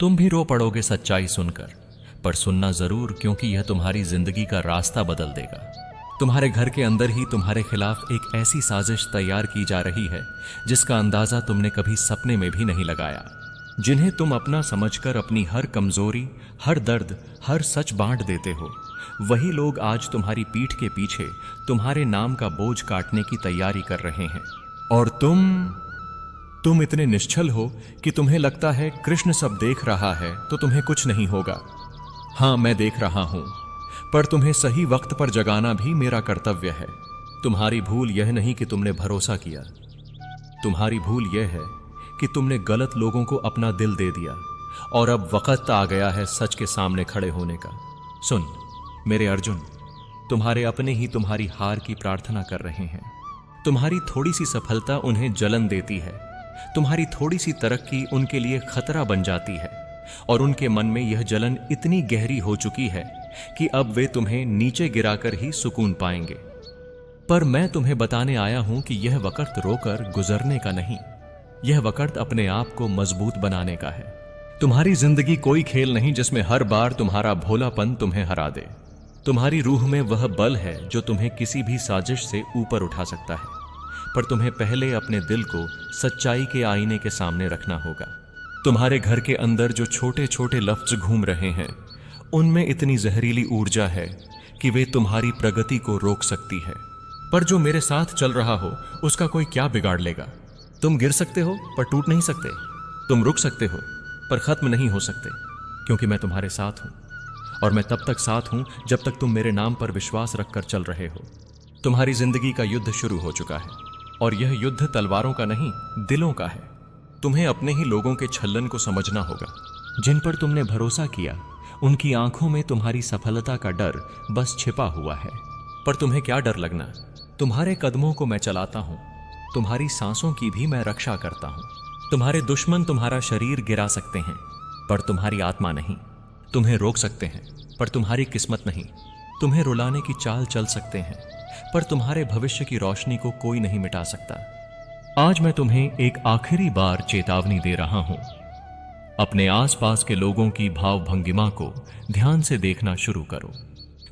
तुम भी रो पड़ोगे सच्चाई सुनकर, पर सुनना जरूर, क्योंकि यह तुम्हारी जिंदगी का रास्ता बदल देगा। तुम्हारे घर के अंदर ही तुम्हारे खिलाफ एक ऐसी साजिश तैयार की जा रही है जिसका अंदाजा तुमने कभी सपने में भी नहीं लगाया। जिन्हें तुम अपना समझकर अपनी हर कमजोरी, हर दर्द, हर सच बांट देते हो, वही लोग आज तुम्हारी पीठ के पीछे तुम्हारे नाम का बोझ काटने की तैयारी कर रहे हैं। और तुम इतने निश्चल हो कि तुम्हें लगता है कृष्ण सब देख रहा है तो तुम्हें कुछ नहीं होगा। हां, मैं देख रहा हूं, पर तुम्हें सही वक्त पर जगाना भी मेरा कर्तव्य है। तुम्हारी भूल यह नहीं कि तुमने भरोसा किया, तुम्हारी भूल यह है कि तुमने गलत लोगों को अपना दिल दे दिया और अब वक्त आ गया है सच के सामने खड़े होने का। सुन मेरे अर्जुन, तुम्हारे अपने ही तुम्हारी हार की प्रार्थना कर रहे हैं। तुम्हारी थोड़ी सी सफलता उन्हें जलन देती है, तुम्हारी थोड़ी सी तरक्की उनके लिए खतरा बन जाती है, और उनके मन में यह जलन इतनी गहरी हो चुकी है कि अब वे तुम्हें नीचे गिराकर ही सुकून पाएंगे। पर मैं तुम्हें बताने आया हूं कि यह वक्त रोकर गुजरने का नहीं, यह वक्त अपने आप को मजबूत बनाने का है। तुम्हारी जिंदगी कोई खेल नहीं जिसमें हर बार तुम्हारा भोलापन तुम्हें हरा दे। तुम्हारी रूह में वह बल है जो तुम्हें किसी भी साजिश से ऊपर उठा सकता है, पर तुम्हें पहले अपने दिल को सच्चाई के आईने के सामने रखना होगा। तुम्हारे घर के अंदर जो छोटे छोटे लफ्ज घूम रहे हैं, उनमें इतनी जहरीली ऊर्जा है कि वे तुम्हारी प्रगति को रोक सकती है। पर जो मेरे साथ चल रहा हो उसका कोई क्या बिगाड़ लेगा। तुम गिर सकते हो पर टूट नहीं सकते, तुम रुक सकते हो पर खत्म नहीं हो सकते, क्योंकि मैं तुम्हारे साथ हूं, और मैं तब तक साथ हूं जब तक तुम मेरे नाम पर विश्वास रखकर चल रहे हो। तुम्हारी जिंदगी का युद्ध शुरू हो चुका है, और यह युद्ध तलवारों का नहीं, दिलों का है। तुम्हें अपने ही लोगों के छल्लन को समझना होगा। जिन पर तुमने भरोसा किया, उनकी आंखों में तुम्हारी सफलता का डर बस छिपा हुआ है। पर तुम्हें क्या डर लगना, तुम्हारे कदमों को मैं चलाता हूं, तुम्हारी सांसों की भी मैं रक्षा करता हूं। तुम्हारे दुश्मन तुम्हारा शरीर गिरा सकते हैं, पर तुम्हारी आत्मा नहीं। तुम्हें रोक सकते हैं, पर तुम्हारी किस्मत नहीं। तुम्हें रुलाने की चाल चल सकते हैं, पर तुम्हारे भविष्य की रोशनी को कोई नहीं मिटा सकता। आज मैं तुम्हें एक आखिरी बार चेतावनी दे रहा हूं। अपने आसपास के लोगों की भाव भंगिमा को ध्यान से देखना शुरू करो।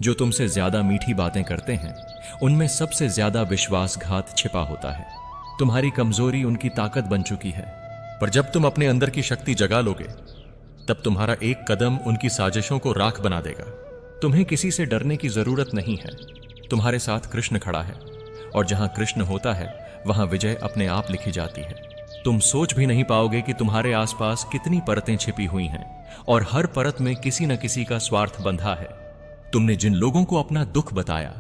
जो तुमसे ज्यादा मीठी बातें करते हैं, उनमें सबसे ज्यादा विश्वासघात छिपा होता है। तुम्हारी कमजोरी उनकी ताकत बन चुकी है, पर जब तुम अपने अंदर की शक्ति जगा लोगे, तब तुम्हारा एक कदम उनकी साजिशों को राख बना देगा। तुम्हें किसी से डरने की जरूरत नहीं है। तुम्हारे साथ कृष्ण खड़ा है, और जहां कृष्ण होता है वहां विजय अपने आप लिखी जाती है। तुम सोच भी नहीं पाओगे कि तुम्हारे आसपास कितनी परतें छिपी हुई हैं, और हर परत में किसी न किसी का स्वार्थ बंधा है। तुमने जिन लोगों को अपना दुख बताया,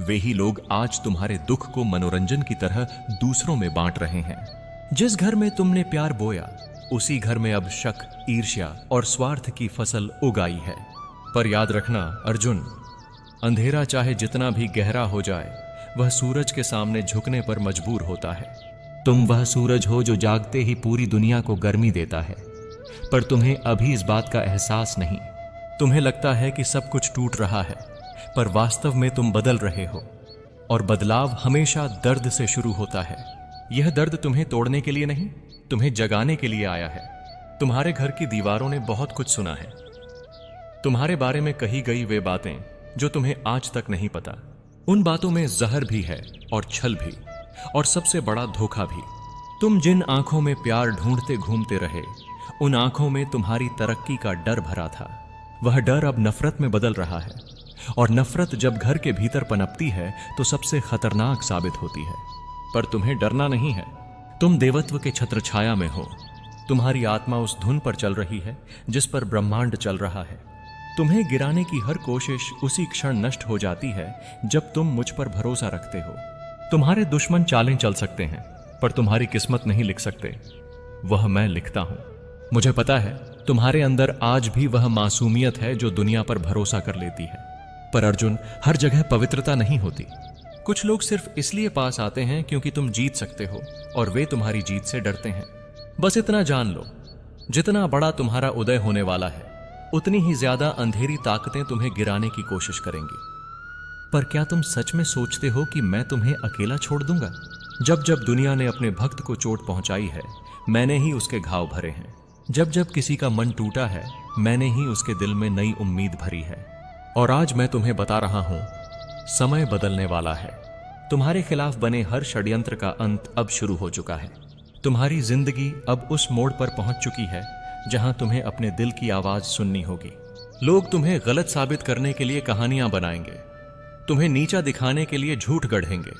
वे ही लोग आज तुम्हारे दुख को मनोरंजन की तरह दूसरों में बांट रहे हैं। जिस घर में तुमने प्यार बोया, उसी घर में अब शक, ईर्ष्या और स्वार्थ की फसल उगाई है। पर याद रखना अर्जुन, अंधेरा चाहे जितना भी गहरा हो जाए, वह सूरज के सामने झुकने पर मजबूर होता है। तुम वह सूरज हो जो जागते ही पूरी दुनिया को गर्मी देता है, पर तुम्हें अभी इस बात का एहसास नहीं। तुम्हें लगता है कि सब कुछ टूट रहा है, पर वास्तव में तुम बदल रहे हो, और बदलाव हमेशा दर्द से शुरू होता है। यह दर्द तुम्हें तोड़ने के लिए नहीं, तुम्हें जगाने के लिए आया है। तुम्हारे घर की दीवारों ने बहुत कुछ सुना है, तुम्हारे बारे में कही गई वे बातें जो तुम्हें आज तक नहीं पता। उन बातों में जहर भी है, और छल भी, और सबसे बड़ा धोखा भी। तुम जिन आंखों में प्यार ढूंढते घूमते रहे, उन आंखों में तुम्हारी तरक्की का डर भरा था। वह डर अब नफरत में बदल रहा है, और नफरत जब घर के भीतर पनपती है तो सबसे खतरनाक साबित होती है। पर तुम्हें डरना नहीं है। तुम देवत्व के छत्रछाया में हो। तुम्हारी आत्मा उस धुन पर चल रही है जिस पर ब्रह्मांड चल रहा है। तुम्हें गिराने की हर कोशिश उसी क्षण नष्ट हो जाती है जब तुम मुझ पर भरोसा रखते हो। तुम्हारे दुश्मन चालें चल सकते हैं, पर तुम्हारी किस्मत नहीं लिख सकते। वह मैं लिखता हूं। मुझे पता है तुम्हारे अंदर आज भी वह मासूमियत है जो दुनिया पर भरोसा कर लेती है। पर अर्जुन, हर जगह पवित्रता नहीं होती। कुछ लोग सिर्फ इसलिए पास आते हैं क्योंकि तुम जीत सकते हो, और वे तुम्हारी जीत से डरते हैं। बस इतना जान लो, जितना बड़ा तुम्हारा उदय होने वाला है, उतनी ही ज्यादा अंधेरी ताकतें तुम्हें गिराने की कोशिश करेंगी। पर क्या तुम सच में सोचते हो कि मैं तुम्हें अकेला छोड़ दूंगा? जब जब दुनिया ने अपने भक्त को चोट पहुंचाई है, मैंने ही उसके घाव भरे हैं। जब जब किसी का मन टूटा है, मैंने ही उसके दिल में नई उम्मीद भरी है। और आज मैं तुम्हें बता रहा हूं, समय बदलने वाला है। तुम्हारे खिलाफ बने हर षड्यंत्र का अंत अब शुरू हो चुका है। तुम्हारी जिंदगी अब उस मोड़ पर पहुंच चुकी है जहां तुम्हें अपने दिल की आवाज सुननी होगी। लोग तुम्हें गलत साबित करने के लिए कहानियां बनाएंगे, तुम्हें नीचा दिखाने के लिए झूठ गढ़ेंगे,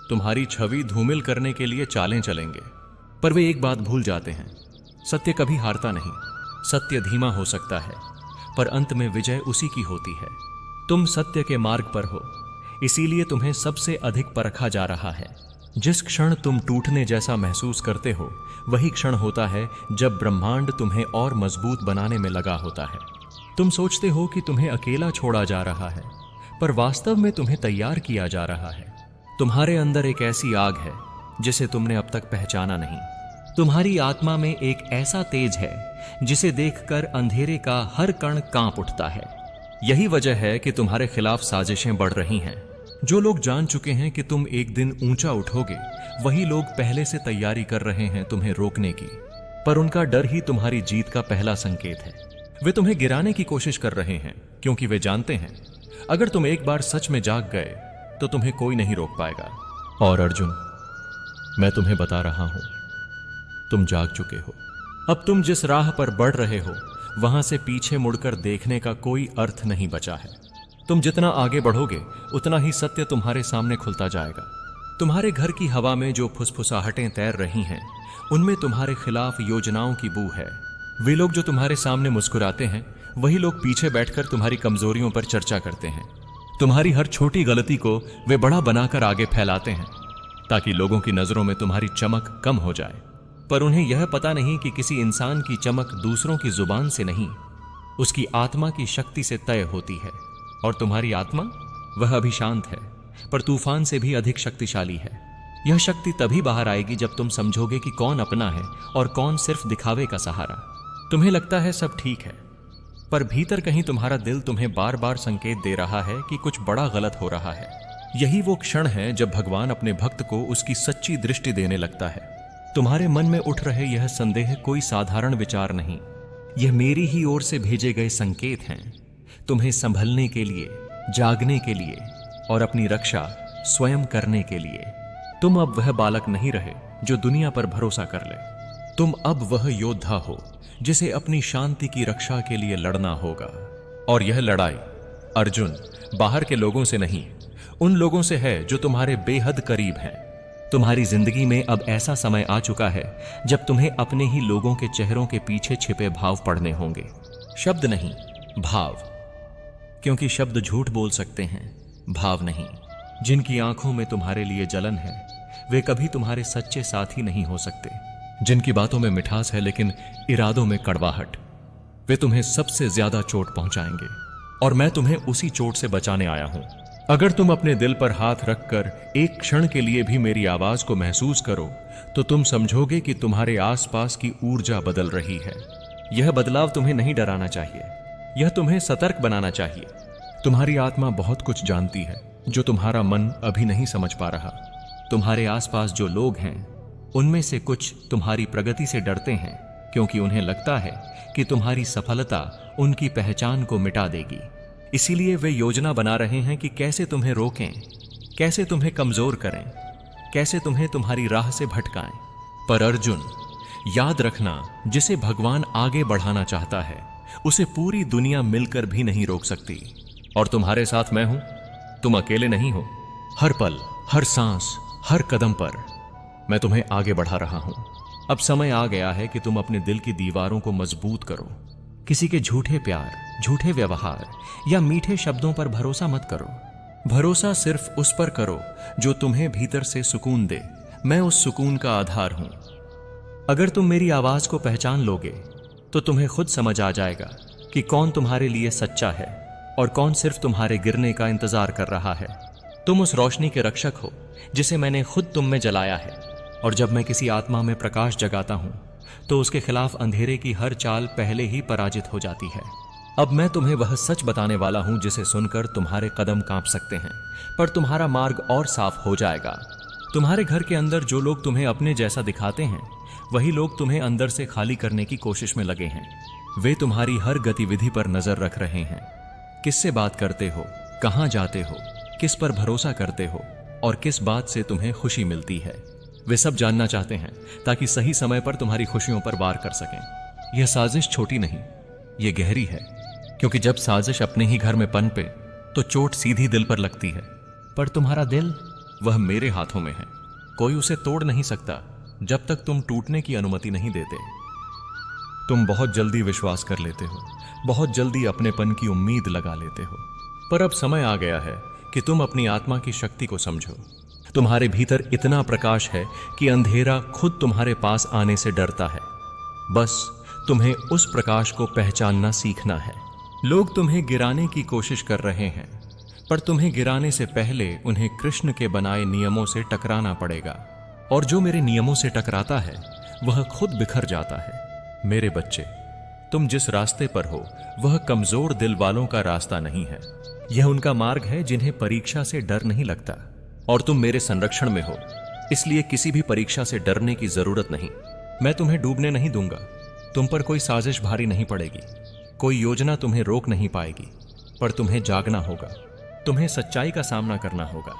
तुम्हारी छवि धूमिल करने के लिए चालें चलेंगे। पर वे एक बात भूल जाते हैं, सत्य कभी हारता नहीं। सत्य धीमा हो सकता है, पर अंत में विजय उसी की होती है। तुम सत्य के मार्ग पर हो, इसीलिए तुम्हें सबसे अधिक परखा जा रहा है। जिस क्षण तुम टूटने जैसा महसूस करते हो, वही क्षण होता है जब ब्रह्मांड तुम्हें और मजबूत बनाने में लगा होता है। तुम सोचते हो कि तुम्हें अकेला छोड़ा जा रहा है, पर वास्तव में तुम्हें तैयार किया जा रहा है। तुम्हारे अंदर एक ऐसी आग है जिसे तुमने अब तक पहचाना नहीं। तुम्हारी आत्मा में एक ऐसा तेज है जिसे देखकर अंधेरे का हर कण कांप उठता है। यही वजह है कि तुम्हारे खिलाफ साजिशें बढ़ रही हैं। जो लोग जान चुके हैं कि तुम एक दिन ऊंचा उठोगे, वही लोग पहले से तैयारी कर रहे हैं तुम्हें रोकने की। पर उनका डर ही तुम्हारी जीत का पहला संकेत है। वे तुम्हें गिराने की कोशिश कर रहे हैं, क्योंकि वे जानते हैं अगर तुम एक बार सच में जाग गए तो तुम्हें कोई नहीं रोक पाएगा। और अर्जुन, मैं तुम्हें बता रहा हूं, तुम जाग चुके हो। अब तुम जिस राह पर बढ़ रहे हो, वहां से पीछे मुड़कर देखने का कोई अर्थ नहीं बचा है। तुम जितना आगे बढ़ोगे, उतना ही सत्य तुम्हारे सामने खुलता जाएगा। तुम्हारे घर की हवा में जो फुसफुसाहटें तैर रही हैं, उनमें तुम्हारे खिलाफ योजनाओं की बू है। वे लोग जो तुम्हारे सामने मुस्कुराते हैं, वही लोग पीछे बैठकर तुम्हारी कमजोरियों पर चर्चा करते हैं। तुम्हारी हर छोटी गलती को वे बड़ा बनाकर आगे फैलाते हैं, ताकि लोगों की नजरों में तुम्हारी चमक कम हो जाए। पर उन्हें यह पता नहीं कि किसी इंसान की चमक दूसरों की जुबान से नहीं, उसकी आत्मा की शक्ति से तय होती है। और तुम्हारी आत्मा, वह अभी शांत है, पर तूफान से भी अधिक शक्तिशाली है। यह शक्ति तभी बाहर आएगी जब तुम समझोगे कि कौन अपना है और कौन सिर्फ दिखावे का सहारा। तुम्हें लगता है सब ठीक है, पर भीतर कहीं तुम्हारा दिल तुम्हें बार बार संकेत दे रहा है कि कुछ बड़ा गलत हो रहा है। यही वो क्षण है जब भगवान अपने भक्त को उसकी सच्ची दृष्टि देने लगता है। तुम्हारे मन में उठ रहे यह संदेह कोई साधारण विचार नहीं, यह मेरी ही ओर से भेजे गए संकेत हैं, तुम्हें संभलने के लिए, जागने के लिए और अपनी रक्षा स्वयं करने के लिए। तुम अब वह बालक नहीं रहे जो दुनिया पर भरोसा कर ले। तुम अब वह योद्धा हो जिसे अपनी शांति की रक्षा के लिए लड़ना होगा। और यह लड़ाई, अर्जुन, बाहर के लोगों से नहीं, उन लोगों से है जो तुम्हारे बेहद करीब हैं। तुम्हारी जिंदगी में अब ऐसा समय आ चुका है जब तुम्हें अपने ही लोगों के चेहरों के पीछे छिपे भाव पढ़ने होंगे। शब्द नहीं, भाव। क्योंकि शब्द झूठ बोल सकते हैं, भाव नहीं। जिनकी आंखों में तुम्हारे लिए जलन है, वे कभी तुम्हारे सच्चे साथी नहीं हो सकते। जिनकी बातों में मिठास है लेकिन इरादों में कड़वाहट, वे तुम्हें सबसे ज्यादा चोट पहुंचाएंगे। और मैं तुम्हें उसी चोट से बचाने आया हूं। अगर तुम अपने दिल पर हाथ रखकर एक क्षण के लिए भी मेरी आवाज को महसूस करो, तो तुम समझोगे कि तुम्हारे आसपास की ऊर्जा बदल रही है। यह बदलाव तुम्हें नहीं डराना चाहिए, यह तुम्हें सतर्क बनाना चाहिए। तुम्हारी आत्मा बहुत कुछ जानती है जो तुम्हारा मन अभी नहीं समझ पा रहा। तुम्हारे आसपास जो लोग हैं, उनमें से कुछ तुम्हारी प्रगति से डरते हैं, क्योंकि उन्हें लगता है कि तुम्हारी सफलता उनकी पहचान को मिटा देगी। इसीलिए वे योजना बना रहे हैं कि कैसे तुम्हें रोकें, कैसे तुम्हें कमजोर करें, कैसे तुम्हें तुम्हारी राह से भटकाएं। पर अर्जुन, याद रखना, जिसे भगवान आगे बढ़ाना चाहता है, उसे पूरी दुनिया मिलकर भी नहीं रोक सकती। और तुम्हारे साथ मैं हूं, तुम अकेले नहीं हो। हर पल, हर सांस, हर कदम पर मैं तुम्हें आगे बढ़ा रहा हूं। अब समय आ गया है कि तुम अपने दिल की दीवारों को मजबूत करो। किसी के झूठे प्यार, झूठे व्यवहार या मीठे शब्दों पर भरोसा मत करो। भरोसा सिर्फ उस पर करो जो तुम्हें भीतर से सुकून दे। मैं उस सुकून का आधार हूं। अगर तुम मेरी आवाज को पहचान लोगे, तो तुम्हें खुद समझ आ जाएगा कि कौन तुम्हारे लिए सच्चा है और कौन सिर्फ तुम्हारे गिरने का इंतजार कर रहा है। तुम उस रोशनी के रक्षक हो जिसे मैंने खुद तुम में जलाया है। और जब मैं किसी आत्मा में प्रकाश जगाता हूं, तो उसके खिलाफ अंधेरे की हर चाल पहले ही पराजित हो जाती है। अब मैं तुम्हें वह सच बताने वाला हूं जिसे सुनकर तुम्हारे कदम कांप सकते हैं, पर तुम्हारा मार्ग और साफ हो जाएगा। तुम्हारे घर के अंदर जो लोग तुम्हें अपने जैसा दिखाते हैं, वही लोग तुम्हें अंदर से खाली करने की कोशिश में लगे हैं। वे तुम्हारी हर गतिविधि पर नजर रख रहे हैं। किससे बात करते हो, कहां जाते हो, किस पर भरोसा करते हो और किस बात से तुम्हें खुशी मिलती है, वे सब जानना चाहते हैं ताकि सही समय पर तुम्हारी खुशियों पर वार कर सकें। यह साजिश छोटी नहीं, यह गहरी है, क्योंकि जब साजिश अपने ही घर में पनपे तो चोट सीधी दिल पर लगती है। पर तुम्हारा दिल, वह मेरे हाथों में है। कोई उसे तोड़ नहीं सकता जब तक तुम टूटने की अनुमति नहीं देते। तुम बहुत जल्दी विश्वास कर लेते हो, बहुत जल्दी अपनेपन की उम्मीद लगा लेते हो। पर अब समय आ गया है कि तुम अपनी आत्मा की शक्ति को समझो। तुम्हारे भीतर इतना प्रकाश है कि अंधेरा खुद तुम्हारे पास आने से डरता है। बस तुम्हें उस प्रकाश को पहचानना सीखना है। लोग तुम्हें गिराने की कोशिश कर रहे हैं, पर तुम्हें गिराने से पहले उन्हें कृष्ण के बनाए नियमों से टकराना पड़ेगा। और जो मेरे नियमों से टकराता है वह खुद बिखर जाता है। मेरे बच्चे, तुम जिस रास्ते पर हो वह कमजोर दिल वालों का रास्ता नहीं है। यह उनका मार्ग है जिन्हें परीक्षा से डर नहीं लगता। और तुम मेरे संरक्षण में हो, इसलिए किसी भी परीक्षा से डरने की जरूरत नहीं। मैं तुम्हें डूबने नहीं दूंगा। तुम पर कोई साजिश भारी नहीं पड़ेगी, कोई योजना तुम्हें रोक नहीं पाएगी। पर तुम्हें जागना होगा, तुम्हें सच्चाई का सामना करना होगा।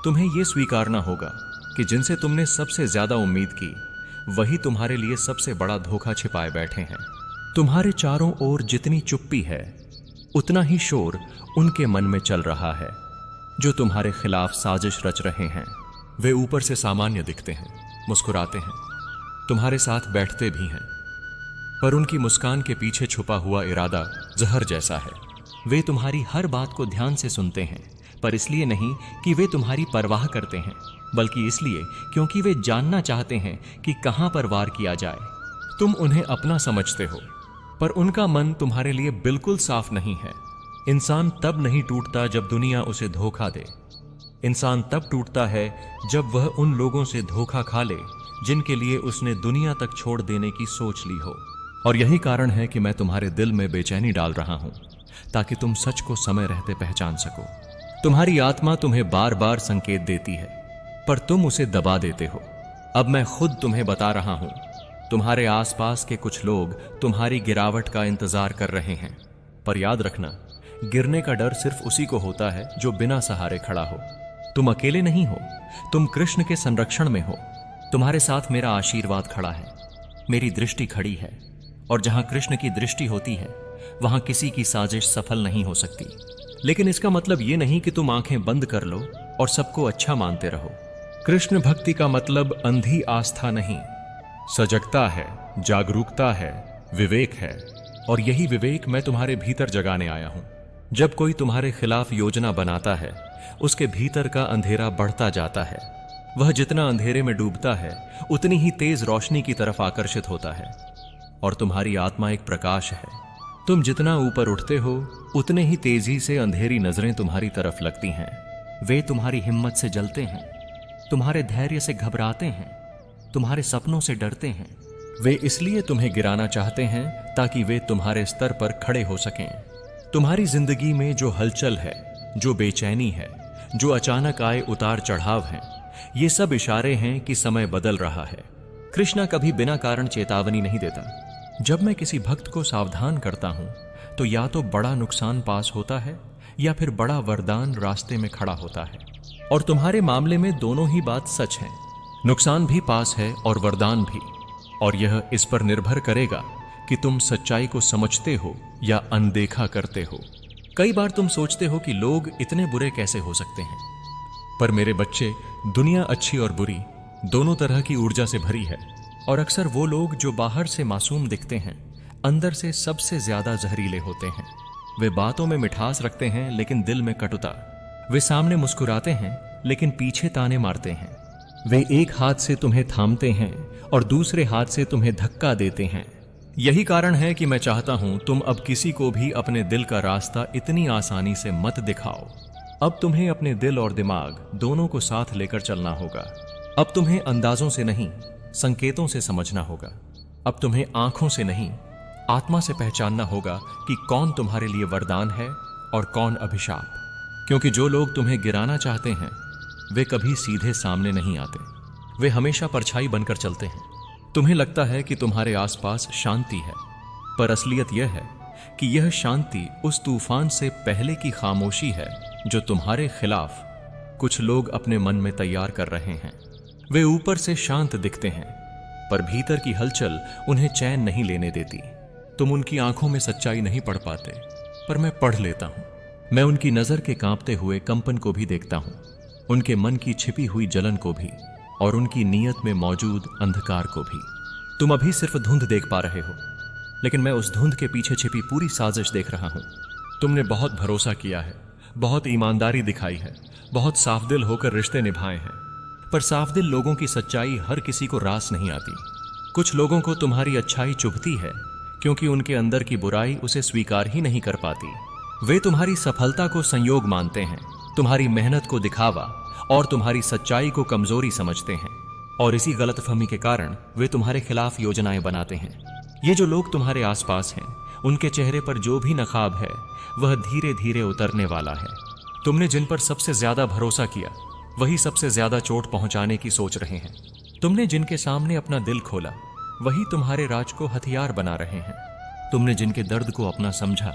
तुम्हें यह स्वीकारना होगा कि जिनसे तुमने सबसे ज्यादा उम्मीद की, वही तुम्हारे लिए सबसे बड़ा धोखा छिपाए बैठे हैं। तुम्हारे चारों ओर जितनी चुप्पी है, उतना ही शोर उनके मन में चल रहा है जो तुम्हारे खिलाफ साजिश रच रहे हैं। वे ऊपर से सामान्य दिखते हैं, मुस्कुराते हैं, तुम्हारे साथ बैठते भी हैं, पर उनकी मुस्कान के पीछे छुपा हुआ इरादा जहर जैसा है। वे तुम्हारी हर बात को ध्यान से सुनते हैं, पर इसलिए नहीं कि वे तुम्हारी परवाह करते हैं, बल्कि इसलिए क्योंकि वे जानना चाहते हैं कि कहां पर वार किया जाए। तुम उन्हें अपना समझते हो, पर उनका मन तुम्हारे लिए बिल्कुल साफ नहीं है। इंसान तब नहीं टूटता जब दुनिया उसे धोखा दे। इंसान तब टूटता है जब वह उन लोगों से धोखा खा ले जिनके लिए उसने दुनिया तक छोड़ देने की सोच ली हो। और यही कारण है कि मैं तुम्हारे दिल में बेचैनी डाल रहा हूं, ताकि तुम सच को समय रहते पहचान सको। तुम्हारी आत्मा तुम्हें बार बार संकेत देती है, पर तुम उसे दबा देते हो। अब मैं खुद तुम्हें बता रहा हूं, तुम्हारे आसपास के कुछ लोग तुम्हारी गिरावट का इंतजार कर रहे हैं। पर याद रखना, गिरने का डर सिर्फ उसी को होता है जो बिना सहारे खड़ा हो। तुम अकेले नहीं हो, तुम कृष्ण के संरक्षण में हो। तुम्हारे साथ मेरा आशीर्वाद खड़ा है, मेरी दृष्टि खड़ी है। और जहां कृष्ण की दृष्टि होती है, वहां किसी की साजिश सफल नहीं हो सकती। लेकिन इसका मतलब यह नहीं कि तुम आंखें बंद कर लो और सबको अच्छा मानते रहो। कृष्ण भक्ति का मतलब अंधी आस्था नहीं, सजगता है, जागरूकता है, विवेक है। और यही विवेक मैं तुम्हारे भीतर जगाने आया हूं। जब कोई तुम्हारे खिलाफ योजना बनाता है, उसके भीतर का अंधेरा बढ़ता जाता है। वह जितना अंधेरे में डूबता है, उतनी ही तेज रोशनी की तरफ आकर्षित होता है। और तुम्हारी आत्मा एक प्रकाश है। तुम जितना ऊपर उठते हो, उतने ही तेजी से अंधेरी नजरें तुम्हारी तरफ लगती हैं। वे तुम्हारी हिम्मत से जलते हैं, तुम्हारे धैर्य से घबराते हैं, तुम्हारे सपनों से डरते हैं। वे इसलिए तुम्हें गिराना चाहते हैं ताकि वे तुम्हारे स्तर पर खड़े हो सकें। तुम्हारी जिंदगी में जो हलचल है, जो बेचैनी है, जो अचानक आए उतार चढ़ाव हैं, ये सब इशारे हैं कि समय बदल रहा है। कृष्णा कभी बिना कारण चेतावनी नहीं देता। जब मैं किसी भक्त को सावधान करता हूं, तो या तो बड़ा नुकसान पास होता है या फिर बड़ा वरदान रास्ते में खड़ा होता है। और तुम्हारे मामले में दोनों ही बात सच है। नुकसान भी पास है और वरदान भी। और यह इस पर निर्भर करेगा कि तुम सच्चाई को समझते हो या अनदेखा करते हो। कई बार तुम सोचते हो कि लोग इतने बुरे कैसे हो सकते हैं। पर मेरे बच्चे, दुनिया अच्छी और बुरी दोनों तरह की ऊर्जा से भरी है। और अक्सर वो लोग जो बाहर से मासूम दिखते हैं, अंदर से सबसे ज्यादा जहरीले होते हैं। वे बातों में मिठास रखते हैं लेकिन दिल में कटुता। वे सामने मुस्कुराते हैं लेकिन पीछे ताने मारते हैं। वे एक हाथ से तुम्हें थामते हैं और दूसरे हाथ से तुम्हें धक्का देते हैं। यही कारण है कि मैं चाहता हूं तुम अब किसी को भी अपने दिल का रास्ता इतनी आसानी से मत दिखाओ। अब तुम्हें अपने दिल और दिमाग दोनों को साथ लेकर चलना होगा। अब तुम्हें अंदाजों से नहीं, संकेतों से समझना होगा। अब तुम्हें आंखों से नहीं, आत्मा से पहचानना होगा कि कौन तुम्हारे लिए वरदान है और कौन अभिशाप। क्योंकि जो लोग तुम्हें गिराना चाहते हैं, वे कभी सीधे सामने नहीं आते, वे हमेशा परछाई बनकर चलते हैं। तुम्हें लगता है कि तुम्हारे आसपास शांति है, पर असलियत यह है कि यह शांति उस तूफान से पहले की खामोशी है जो तुम्हारे खिलाफ कुछ लोग अपने मन में तैयार कर रहे हैं। वे ऊपर से शांत दिखते हैं, पर भीतर की हलचल उन्हें चैन नहीं लेने देती। तुम उनकी आंखों में सच्चाई नहीं पढ़ पाते, पर मैं पढ़ लेता हूं। मैं उनकी नजर के कांपते हुए कंपन को भी देखता हूं, उनके मन की छिपी हुई जलन को भी, और उनकी नीयत में मौजूद अंधकार को भी। तुम अभी सिर्फ धुंध देख पा रहे हो, लेकिन मैं उस धुंध के पीछे छिपी पूरी साजिश देख रहा हूं। तुमने बहुत भरोसा किया है, बहुत ईमानदारी दिखाई है, बहुत साफ दिल होकर रिश्ते निभाए हैं, पर साफ दिल लोगों की सच्चाई हर किसी को रास नहीं आती। कुछ लोगों को तुम्हारी अच्छाई चुभती है, क्योंकि उनके अंदर की बुराई उसे स्वीकार ही नहीं कर पाती। वे तुम्हारी सफलता को संयोग मानते हैं, तुम्हारी मेहनत को दिखावा और तुम्हारी सच्चाई को कमजोरी समझते हैं, और इसी गलतफहमी के कारण वे तुम्हारे खिलाफ योजनाएं बनाते हैं। ये जो लोग तुम्हारे आसपास हैं, उनके चेहरे पर जो भी नकाब है वह धीरे धीरे उतरने वाला है। तुमने जिन पर सबसे ज्यादा भरोसा किया, वही सबसे ज्यादा चोट पहुंचाने की सोच रहे हैं। तुमने जिनके सामने अपना दिल खोला, वही तुम्हारे राज को हथियार बना रहे हैं। तुमने जिनके दर्द को अपना समझा,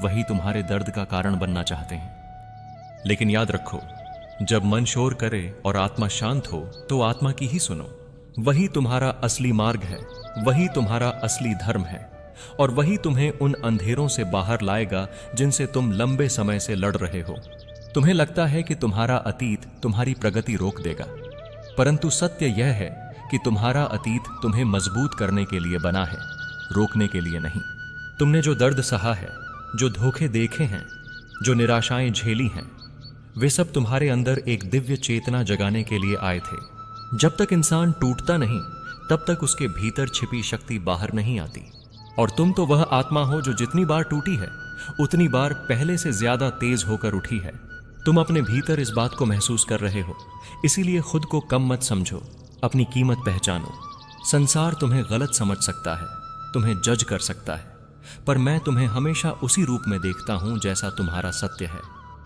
वही तुम्हारे दर्द का कारण बनना चाहते हैं। लेकिन याद रखो, जब मन शोर करे और आत्मा शांत हो, तो आत्मा की ही सुनो। वही तुम्हारा असली मार्ग है, वही तुम्हारा असली धर्म है, और वही तुम्हें उन अंधेरों से बाहर लाएगा जिनसे तुम लंबे समय से लड़ रहे हो। तुम्हें लगता है कि तुम्हारा अतीत तुम्हारी प्रगति रोक देगा, परंतु सत्य यह है कि तुम्हारा अतीत तुम्हें मजबूत करने के लिए बना है, रोकने के लिए नहीं। तुमने जो दर्द सहा है, जो धोखे देखे हैं, जो निराशाएं झेली हैं, वे सब तुम्हारे अंदर एक दिव्य चेतना जगाने के लिए आए थे। जब तक इंसान टूटता नहीं, तब तक उसके भीतर छिपी शक्ति बाहर नहीं आती। और तुम तो वह आत्मा हो जो जितनी बार टूटी है, उतनी बार पहले से ज्यादा तेज होकर उठी है। तुम अपने भीतर इस बात को महसूस कर रहे हो, इसीलिए खुद को कम मत समझो, अपनी कीमत पहचानो। संसार तुम्हें गलत समझ सकता है, तुम्हें जज कर सकता है, पर मैं तुम्हें हमेशा उसी रूप में देखता हूं जैसा तुम्हारा सत्य है।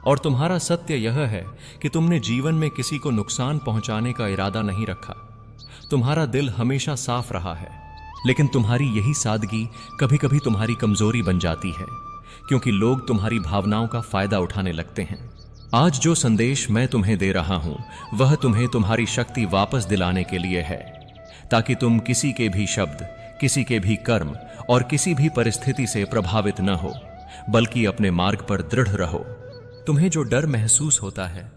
और तुम्हारा सत्य यह है कि तुमने जीवन में किसी को नुकसान पहुंचाने का इरादा नहीं रखा। तुम्हारा दिल हमेशा साफ रहा है, लेकिन तुम्हारी यही सादगी कभी कभी तुम्हारी कमजोरी बन जाती है, क्योंकि लोग तुम्हारी भावनाओं का फायदा उठाने लगते हैं। आज जो संदेश मैं तुम्हें दे रहा हूं, वह तुम्हें तुम्हारी शक्ति वापस दिलाने के लिए है, ताकि तुम किसी के भी शब्द, किसी के भी कर्म और किसी भी परिस्थिति से प्रभावित न हो, बल्कि अपने मार्ग पर दृढ़ रहो। तुम्हें जो डर महसूस होता है,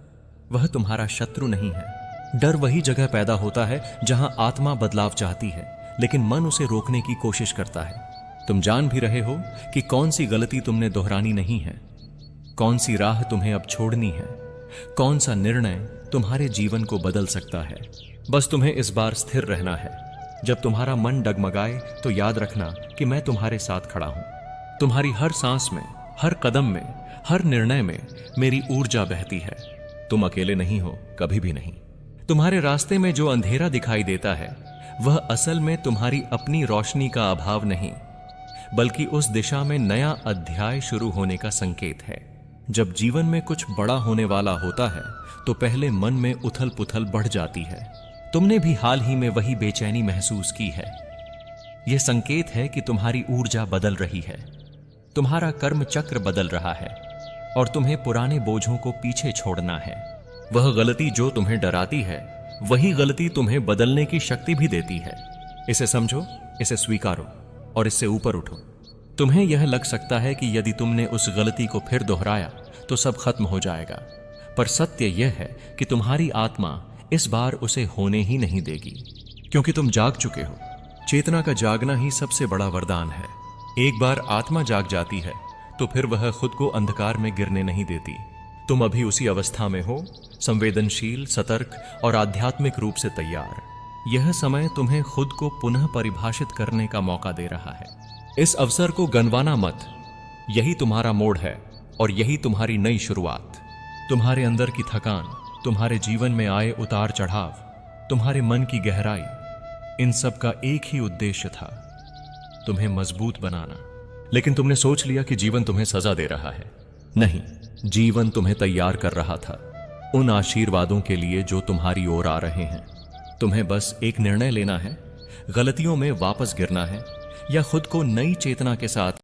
वह तुम्हारा शत्रु नहीं है। डर वही जगह पैदा होता है जहां आत्मा बदलाव चाहती है, लेकिन मन उसे रोकने की कोशिश करता है। तुम जान भी रहे हो कि कौन सी गलती तुमने दोहरानी नहीं है, कौन सी राह तुम्हें अब छोड़नी है, कौन सा निर्णय तुम्हारे जीवन को बदल सकता है। बस तुम्हें इस बार स्थिर रहना है। जब तुम्हारा मन डगमगाए तो याद रखना कि मैं तुम्हारे साथ खड़ा हूं। तुम्हारी हर सांस में, हर कदम में, हर निर्णय में मेरी ऊर्जा बहती है। तुम अकेले नहीं हो, कभी भी नहीं। तुम्हारे रास्ते में जो अंधेरा दिखाई देता है, वह असल में तुम्हारी अपनी रोशनी का अभाव नहीं, बल्कि उस दिशा में नया अध्याय शुरू होने का संकेत है। जब जीवन में कुछ बड़ा होने वाला होता है, तो पहले मन में उथल पुथल बढ़ जाती है। तुमने भी हाल ही में वही बेचैनी महसूस की है। यह संकेत है कि तुम्हारी ऊर्जा बदल रही है, तुम्हारा कर्म चक्र बदल रहा है, और तुम्हें पुराने बोझों को पीछे छोड़ना है। वह गलती जो तुम्हें डराती है, वही गलती तुम्हें बदलने की शक्ति भी देती है। इसे समझो, इसे स्वीकारो और इससे ऊपर उठो। तुम्हें यह लग सकता है कि यदि तुमने उस गलती को फिर दोहराया तो सब खत्म हो जाएगा, पर सत्य यह है कि तुम्हारी आत्मा इस बार उसे होने ही नहीं देगी, क्योंकि तुम जाग चुके हो। चेतना का जागना ही सबसे बड़ा वरदान है। एक बार आत्मा जाग जाती है तो फिर वह खुद को अंधकार में गिरने नहीं देती। तुम अभी उसी अवस्था में हो, संवेदनशील, सतर्क और आध्यात्मिक रूप से तैयार। यह समय तुम्हें खुद को पुनः परिभाषित करने का मौका दे रहा है। इस अवसर को गंवाना मत। यही तुम्हारा मोड़ है और यही तुम्हारी नई शुरुआत। तुम्हारे अंदर की थकान, तुम्हारे जीवन में आए उतार चढ़ाव, तुम्हारे मन की गहराई, इन सब का एक ही उद्देश्य था, तुम्हें मजबूत बनाना। लेकिन तुमने सोच लिया कि जीवन तुम्हें सजा दे रहा है। नहीं, जीवन तुम्हें तैयार कर रहा था। उन आशीर्वादों के लिए जो तुम्हारी ओर आ रहे हैं। तुम्हें बस एक निर्णय लेना है, गलतियों में वापस गिरना है या खुद को नई चेतना के साथ